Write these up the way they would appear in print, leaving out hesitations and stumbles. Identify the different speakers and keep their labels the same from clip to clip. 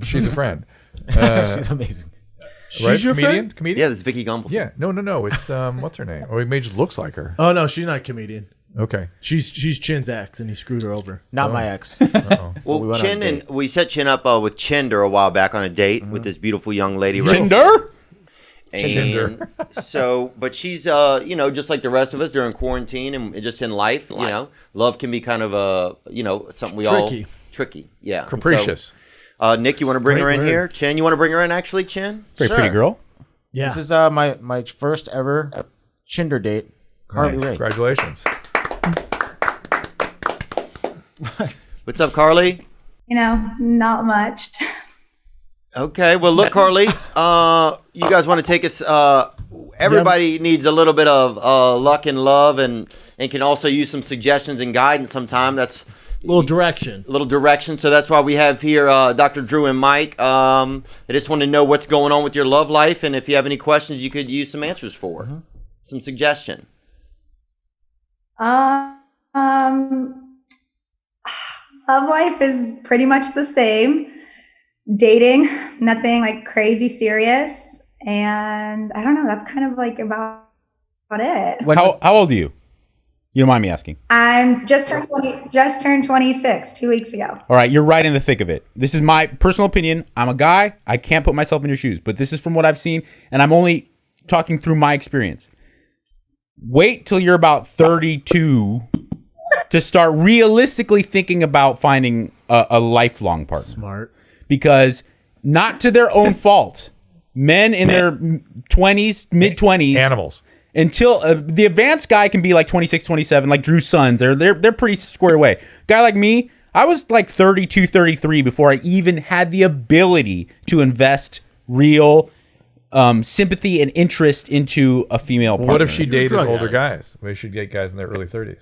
Speaker 1: She's a friend.
Speaker 2: She's amazing.
Speaker 1: She's your friend? Comedian?
Speaker 3: Yeah, this is Vicky Gumbelson.
Speaker 1: Yeah. No. It's what's her name? Or maybe just looks like her.
Speaker 4: Oh no, she's not a comedian.
Speaker 1: Okay.
Speaker 4: She's Chin's ex, and he screwed her over.
Speaker 2: Not my ex.
Speaker 3: Well, we set Chin up with Chinder a while back on a date with this beautiful young lady.
Speaker 1: Chinder?
Speaker 3: And so, but she's, just like the rest of us during quarantine and just in life, love can be kind of something we
Speaker 4: Tricky.
Speaker 3: all tricky. Yeah.
Speaker 1: Capricious.
Speaker 3: So, Nick, you want to bring
Speaker 4: Great
Speaker 3: her in
Speaker 4: word.
Speaker 3: here? Chin, you want to bring her in actually, Chin?
Speaker 5: Very pretty girl.
Speaker 4: Yeah.
Speaker 2: This is my first ever Chinder date. Carly
Speaker 1: Nice.
Speaker 2: Ray.
Speaker 1: Congratulations.
Speaker 3: What's up, Carly?
Speaker 6: Not much.
Speaker 3: Okay, well, look, Carly, you guys want to take us, everybody needs a little bit of luck and love and can also use some suggestions and guidance sometime. That's
Speaker 4: a little direction.
Speaker 3: So that's why we have here Dr. Drew and Mike. I just want to know what's going on with your love life, and if you have any questions you could use some answers for. Some suggestion.
Speaker 6: Love life is pretty much the same. Dating, nothing like crazy serious. And I don't know, that's kind of like about it.
Speaker 5: How old are you? You don't mind me asking?
Speaker 6: I'm just turned 26 2 weeks ago.
Speaker 5: All right, you're right in the thick of it. This is my personal opinion. I'm a guy. I can't put myself in your shoes, but this is from what I've seen, and I'm only talking through my experience. Wait till you're about 32 to start realistically thinking about finding a lifelong partner.
Speaker 4: Smart.
Speaker 5: Because not to their own fault, men in their 20s, mid-20s,
Speaker 1: Animals.
Speaker 5: until the advanced guy can be like 26, 27, like Drew's sons. They're pretty squared away. Guy like me, I was like 32, 33 before I even had the ability to invest real sympathy and interest into a female partner.
Speaker 1: What if she dated
Speaker 4: drug
Speaker 1: older
Speaker 4: addict.
Speaker 1: guys? We should get guys in their early 30s.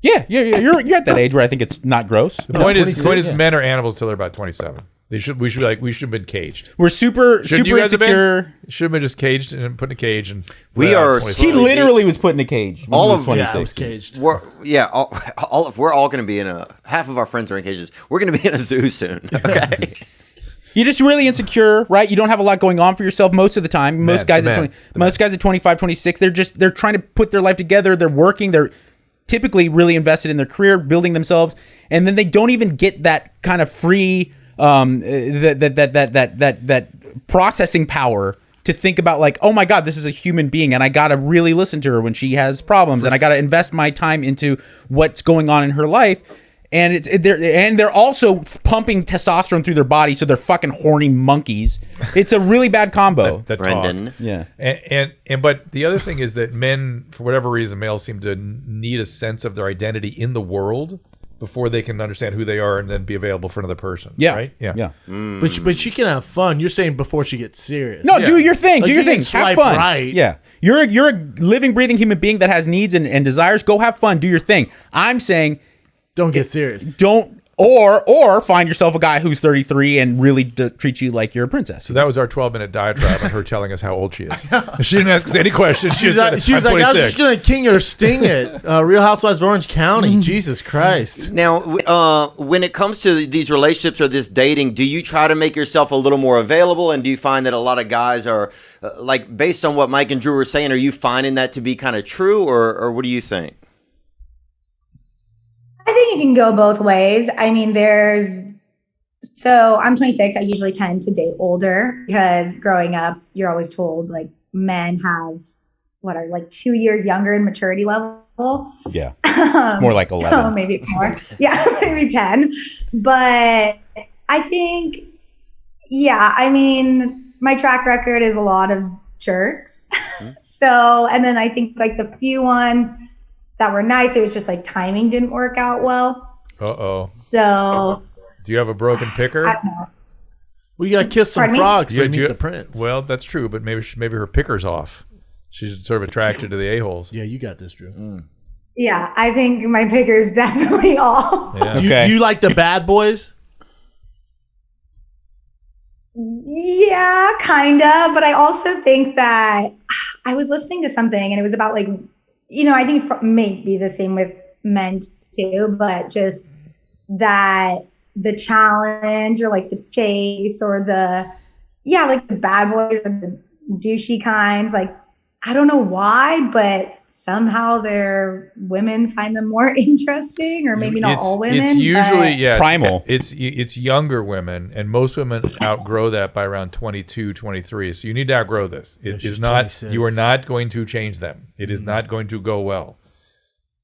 Speaker 5: Yeah. You're at that age where I think it's not gross.
Speaker 1: The point is, men are animals till they're about 27. We should have been caged.
Speaker 5: We're super
Speaker 1: You guys have
Speaker 5: insecure.
Speaker 1: been? Should have been just caged and put in a cage. And
Speaker 3: We are-
Speaker 5: He literally was put in a cage. when
Speaker 3: All
Speaker 5: he was
Speaker 3: of-
Speaker 5: 26.
Speaker 4: Yeah, I was caged.
Speaker 3: We're all going to be in half of our friends are in cages. We're going to be in a zoo soon. Okay.
Speaker 5: You're just really insecure, right? You don't have a lot going on for yourself most of the time. Most guys at 25, 26, they're trying to put their life together. They're working. They're typically really invested in their career, building themselves, and then they don't even get that kind of free that processing power to think about like, oh my God, this is a human being, and I gotta really listen to her when she has problems, and I gotta invest my time into what's going on in her life. And they're also pumping testosterone through their body, so they're fucking horny monkeys. It's a really bad combo.
Speaker 1: that
Speaker 3: Brendan.
Speaker 1: talk.
Speaker 5: Yeah.
Speaker 1: But the other thing is that men, for whatever reason, males seem to need a sense of their identity in the world before they can understand who they are and then be available for another person.
Speaker 5: Yeah.
Speaker 1: Right? Yeah.
Speaker 4: But she can have fun. You're saying before she gets serious.
Speaker 5: No,
Speaker 1: Yeah.
Speaker 5: do your thing.
Speaker 4: Like,
Speaker 5: Do your
Speaker 4: you
Speaker 5: thing.
Speaker 4: can
Speaker 5: Have
Speaker 4: swipe
Speaker 5: fun.
Speaker 4: right.
Speaker 5: Yeah. You're a living, breathing human being that has needs and desires. Go have fun. Do your thing. I'm saying
Speaker 4: Don't get serious.
Speaker 5: don't or find yourself a guy who's 33 and really treats you like you're a princess.
Speaker 1: So that was our 12-minute diatribe on her telling us how old she is. She didn't ask us any questions. She
Speaker 4: She was
Speaker 1: just said,
Speaker 4: like,
Speaker 1: I'm
Speaker 4: I was
Speaker 1: 26.
Speaker 4: just gonna king or sting it. Real Housewives of Orange County. Jesus Christ.
Speaker 3: Now, when it comes to these relationships or this dating, do you try to make yourself a little more available? And do you find that a lot of guys are, like, based on what Mike and Drew were saying, are you finding that to be kind of true, or what do you think?
Speaker 6: I think it can go both ways. I mean, so I'm 26. I usually tend to date older because growing up, you're always told like men are like 2 years younger in maturity level.
Speaker 5: Yeah. It's more like 11.
Speaker 6: So maybe more. Yeah, maybe 10. But I think, yeah, I mean, my track record is a lot of jerks. So, and then I think like the few ones that were nice, it was just like timing didn't work out well.
Speaker 1: Uh-oh.
Speaker 6: So
Speaker 1: Do you have a broken picker?
Speaker 6: I don't know.
Speaker 4: We gotta kiss some
Speaker 6: Pardon me?
Speaker 4: frogs
Speaker 1: Yeah,
Speaker 4: for
Speaker 1: do
Speaker 4: Meet
Speaker 1: you-
Speaker 4: the Prince.
Speaker 1: Well, that's true, but maybe her picker's off. She's sort of attracted to the a-holes.
Speaker 4: Yeah, you got this, Drew.
Speaker 6: Yeah, I think my picker is definitely off.
Speaker 1: Yeah.
Speaker 4: Do you like the bad boys?
Speaker 6: Yeah, kind of. But I also think that I was listening to something and it was about like, I think it's maybe the same with men too, but just that the challenge or like the chase or like the bad boys or the douchey kinds. Like, I don't know why, but somehow their women find them more interesting, or maybe not all women.
Speaker 1: It's usually
Speaker 5: primal.
Speaker 1: It's younger women, and most women outgrow that by around 22, 23. So you need to outgrow this. It is not.
Speaker 4: 26.
Speaker 1: You are not going to change them. It is not going to go well.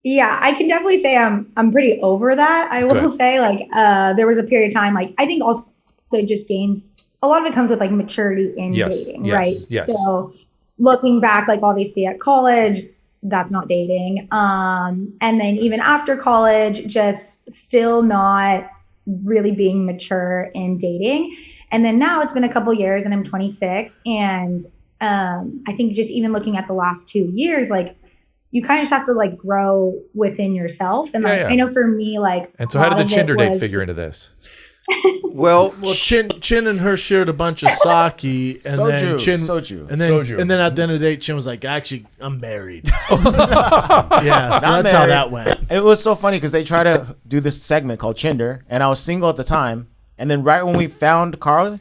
Speaker 6: Yeah, I can definitely say I'm pretty over that. I will say, like, there was a period of time, like, I think also it just gains, a lot of it comes with like maturity in dating, right?
Speaker 1: Yes.
Speaker 6: So looking back, like obviously at college, that's not dating. And then even after college, just still not really being mature in dating. And then now it's been a couple years and I'm 26. And I think just even looking at the last 2 years, like, you kind of just have to like grow within yourself. And like, I know for me, like,
Speaker 1: and so how did the Tinder date figure into this?
Speaker 3: Well,
Speaker 4: Chin and her shared a bunch of sake, and then Chin,
Speaker 2: soju.
Speaker 4: and then at the end of the day, Chin was like, "Actually, I'm married." Yeah, so that's how that went.
Speaker 2: It was so funny because they tried to do this segment called Chinder, and I was single at the time. And then right when we found Carly,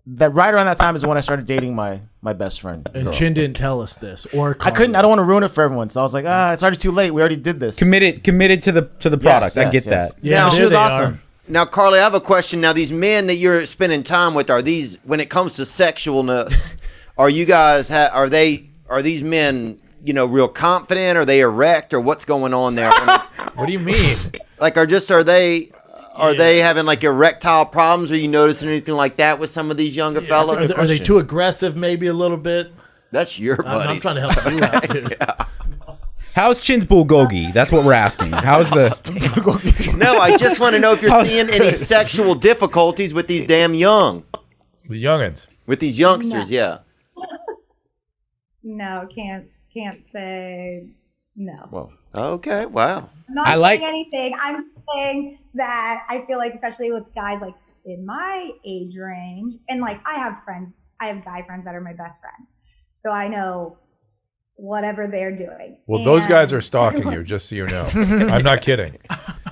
Speaker 2: that right around that time is when I started dating my best friend.
Speaker 4: And Chin didn't tell us this, or
Speaker 2: I couldn't. I don't want to ruin it for everyone, so I was like, it's already too late. We already did this.
Speaker 5: Committed to the product. I get that.
Speaker 4: Yeah,
Speaker 3: Now,
Speaker 2: she was awesome.
Speaker 3: Now, Carly, I have a question. Now, these men that you're spending time with, are these, when it comes to sexualness, are you guys, are these men, real confident? Are they erect, or what's going on there?
Speaker 1: What do you mean?
Speaker 3: Like, are they having like erectile problems? Are you noticing anything like that with some of these younger fellas?
Speaker 4: Are they too aggressive? Maybe a little bit.
Speaker 3: That's your buddies.
Speaker 4: I'm trying to help you out. Dude.
Speaker 5: How's Chin's bulgogi? That's what we're asking. How's the?
Speaker 3: No, I just want to know if you're seeing any sexual difficulties with these damn the
Speaker 1: youngins.
Speaker 3: With these youngsters, yeah.
Speaker 6: No, can't say no.
Speaker 3: Well, okay, wow.
Speaker 6: I'm not saying anything. I'm saying that I feel like, especially with guys like in my age range, and like I have guy friends that are my best friends, so I know whatever they're doing.
Speaker 1: Well, those guys are stalking you, just so you know. I'm not kidding.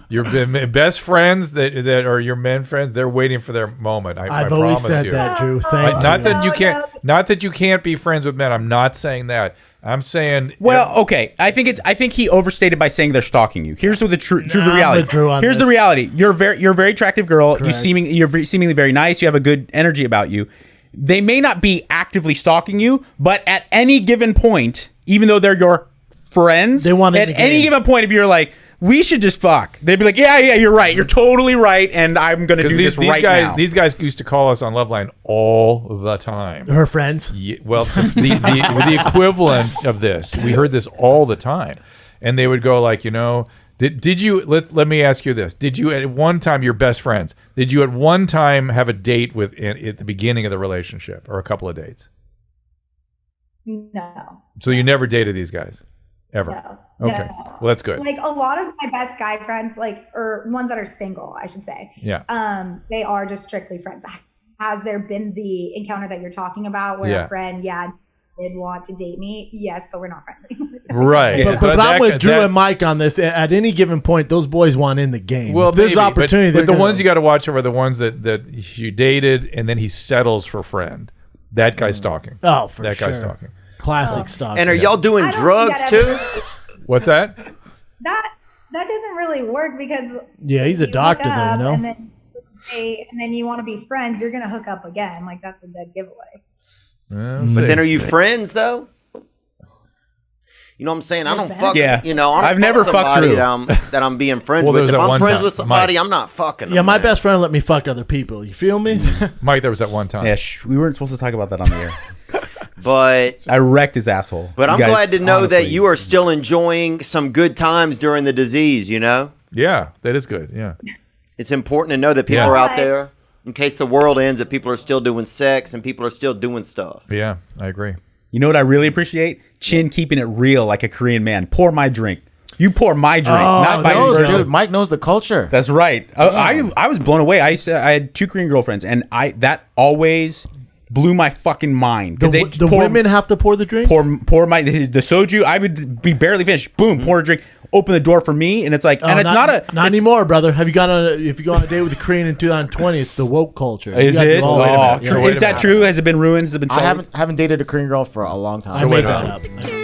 Speaker 1: Your best friends that are your men friends, they're waiting for their moment.
Speaker 4: I've always said that, Drew. Thank you.
Speaker 1: Not that you can't be friends with men. I'm not saying that. I'm saying.
Speaker 5: Well, okay. I think he overstated by saying they're stalking you. Here's what the reality. Here's the reality. You're a very attractive girl.
Speaker 4: Correct.
Speaker 5: You're seemingly very nice. You have a good energy about you. They may not be actively stalking you, but at any given point, even though they're your friends,
Speaker 4: they want
Speaker 5: at any given point, if you're like, we should just fuck, they'd be like, yeah, you're right. You're totally right, and I'm going to do this right now.
Speaker 1: These guys used to call us on Loveline all the time.
Speaker 4: Her friends?
Speaker 1: Yeah, well, the equivalent of this. We heard this all the time. And they would go like, did you, let me ask you this. Did you at one time, your best friends, did you at one time have a date at the beginning of the relationship, or a couple of dates?
Speaker 6: No.
Speaker 1: So you never dated these guys? Ever?
Speaker 6: No.
Speaker 1: Okay.
Speaker 6: No.
Speaker 1: Well, that's good.
Speaker 6: Like a lot of my best guy friends, or ones that are single, I should say.
Speaker 1: Yeah.
Speaker 6: They are just strictly friends. Has there been the encounter that you're talking about where a friend, did want to date me? Yes, but we're not friends anymore. So.
Speaker 1: Right.
Speaker 4: But I'm with Drew and Mike on this. At any given point, those boys want in the game.
Speaker 1: Well,
Speaker 4: if there's opportunity.
Speaker 1: But the ones you got to watch are the ones that you dated and then he settles for friend. That guy's stalking.
Speaker 4: Oh, for
Speaker 1: that
Speaker 4: sure.
Speaker 1: Guy's stalking.
Speaker 4: Classic stalking.
Speaker 3: And are y'all doing drugs too?
Speaker 1: What's that?
Speaker 6: That doesn't really work because
Speaker 4: he's a doctor though,
Speaker 6: and then you want to be friends, you're gonna hook up again. Like that's a dead giveaway.
Speaker 3: But then are you friends though? You know what I'm saying? I don't fuck.
Speaker 5: Yeah.
Speaker 3: I've
Speaker 5: never fucked Drew.
Speaker 3: that I'm being friends
Speaker 1: Well,
Speaker 3: with. If I'm friends
Speaker 1: time,
Speaker 3: with somebody,
Speaker 1: Mike.
Speaker 3: I'm not fucking.
Speaker 4: Yeah,
Speaker 3: them,
Speaker 4: my
Speaker 3: man.
Speaker 4: best friend let me fuck other people. You feel me?
Speaker 1: Mike, there was that one time.
Speaker 5: Yeah, we weren't supposed to talk about that on the air.
Speaker 3: But
Speaker 5: I wrecked his asshole.
Speaker 3: But I'm
Speaker 5: guys,
Speaker 3: glad to know that
Speaker 5: honestly.
Speaker 3: you are still enjoying some good times during the disease.
Speaker 1: Yeah, that is good. Yeah.
Speaker 3: It's important to know that people are out there in case the world ends, that people are still doing sex and people are still doing stuff.
Speaker 1: Yeah, I agree.
Speaker 5: You know what I really appreciate? Chin keeping it real like a Korean man. Pour my drink. You pour my drink, not my drink.
Speaker 2: Dude, Mike knows the culture.
Speaker 5: That's right. I was blown away. I had 2 Korean girlfriends, and that always blew my fucking mind.
Speaker 4: The women have to pour the drink?
Speaker 5: Pour the soju. I would be barely finished. Boom, pour a drink. Open the door for me, and it's like, and it's
Speaker 4: not anymore, brother. Have you gone on? If you go on a date with a Korean in 2020, it's the woke culture.
Speaker 5: Is it?
Speaker 1: Wait a minute.
Speaker 5: Is that true? Has it been ruined? Has it been?
Speaker 2: I haven't dated a Korean girl for a long time.
Speaker 4: I made that up.